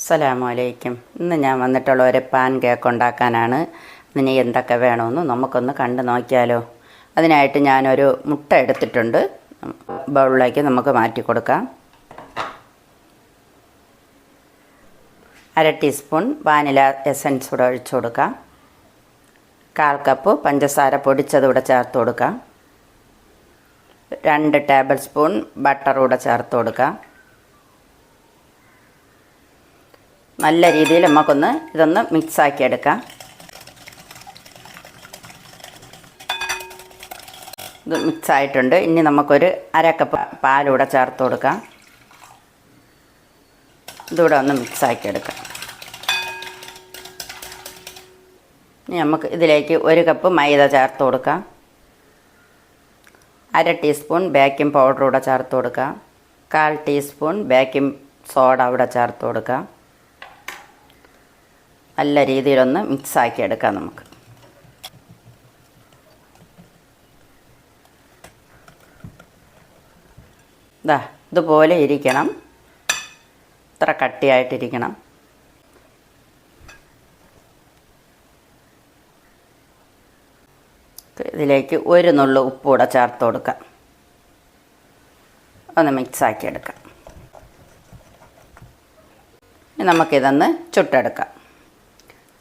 അസ്സലാമലൈക്കും. ഇന്ന് ഞാൻ വന്നിട്ടുള്ള ഒരു പാൻ കേക്ക് ഉണ്ടാക്കാനാണ്. ഇതിന് എന്തൊക്കെ വേണമെന്ന് നമുക്കൊന്ന് കണ്ടു നോക്കിയാലോ. അതിനായിട്ട് ഞാനൊരു മുട്ട എടുത്തിട്ടുണ്ട്. ബൗളിലേക്ക് നമുക്ക് മാറ്റി കൊടുക്കാം. 1/2 ടീസ്പൂൺ വാനില എസൻസ് കൂടെ ഒഴിച്ചു കൊടുക്കാം. 1/4 കപ്പ് പഞ്ചസാര പൊടിച്ചതുകൂടെ ചേർത്ത് കൊടുക്കാം. 2 ടേബിൾ സ്പൂൺ ബട്ടർ കൂടെ ചേർത്ത് കൊടുക്കാം. നല്ല രീതിയിൽ നമുക്കൊന്ന് ഇതൊന്ന് മിക്സാക്കി എടുക്കാം. ഇത് മിക്സായിട്ടുണ്ട്. ഇനി നമുക്കൊരു 1/2 കപ്പ് പാലൂടെ ചേർത്ത് കൊടുക്കാം. ഇതുകൂടെ ഒന്ന് മിക്സാക്കി എടുക്കാം. ഇനി നമുക്ക് ഇതിലേക്ക് 1 കപ്പ് മൈദ ചേർത്ത് കൊടുക്കാം. 1/2 ടീസ്പൂൺ ബേക്കിംഗ് പൗഡർ കൂടെ ചേർത്ത് കൊടുക്കാം. 1/4 ടീസ്പൂൺ ബേക്കിംഗ് സോഡ കൂടെ ചേർത്ത് കൊടുക്കാം. നല്ല രീതിയിലൊന്ന് മിക്സാക്കി എടുക്കാം നമുക്ക്. ഇതുപോലെ ഇരിക്കണം. ഇത്ര കട്ടിയായിട്ടിരിക്കണം. ഇതിലേക്ക് 1 നുള്ളു ഉപ്പ് കൂടെ ചേർത്ത് കൊടുക്കാം. ഒന്ന് മിക്സാക്കി എടുക്കാം. നമുക്കിതൊന്ന് ചുട്ടെടുക്കാം.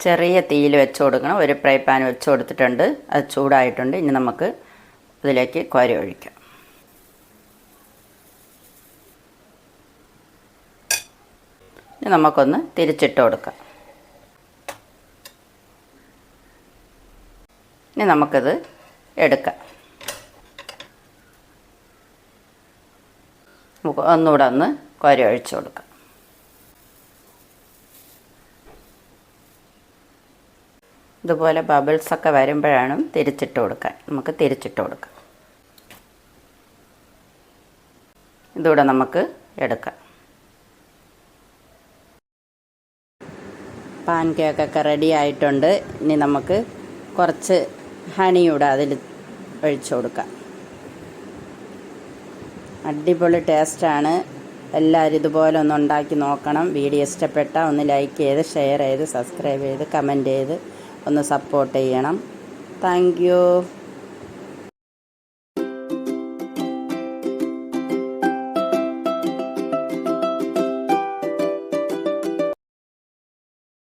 ചെറിയ തീയിൽ വെച്ച് കൊടുക്കണം. ഒരു ഫ്രൈ പാൻ വെച്ച് കൊടുത്തിട്ടുണ്ട്. അത് ചൂടായിട്ടുണ്ട്. ഇനി നമുക്ക് ഇതിലേക്ക് കോരി ഒഴിക്കാം. ഇനി നമുക്കൊന്ന് തിരിച്ചിട്ട് കൊടുക്കാം. ഇനി നമുക്കിത് എടുക്കാം. നമുക്ക് ഒന്നുകൂടെ ഒന്ന് കോരി ഒഴിച്ച് കൊടുക്കാം. ഇതുപോലെ ബബിൾസൊക്കെ വരുമ്പോഴാണ് തിരിച്ചിട്ട് കൊടുക്കാൻ. നമുക്ക് തിരിച്ചിട്ട് കൊടുക്കാം. ഇതുകൂടെ നമുക്ക് എടുക്കാം. പാൻ കേക്കൊക്കെ റെഡി ആയിട്ടുണ്ട്. ഇനി നമുക്ക് കുറച്ച് ഹണിയൂടെ അതിൽ ഒഴിച്ചു കൊടുക്കാം. അടിപൊളി ടേസ്റ്റാണ്. എല്ലാവരും ഇതുപോലെ ഒന്ന് ഉണ്ടാക്കി നോക്കണം. വീഡിയോ ഇഷ്ടപ്പെട്ടാൽ ഒന്ന് ലൈക്ക് ചെയ്ത് ഷെയർ ചെയ്ത് സബ്സ്ക്രൈബ് ചെയ്ത് കമൻറ്റ് ചെയ്ത് ഒന്ന് സപ്പോർട്ട് ചെയ്യണം. Thank you.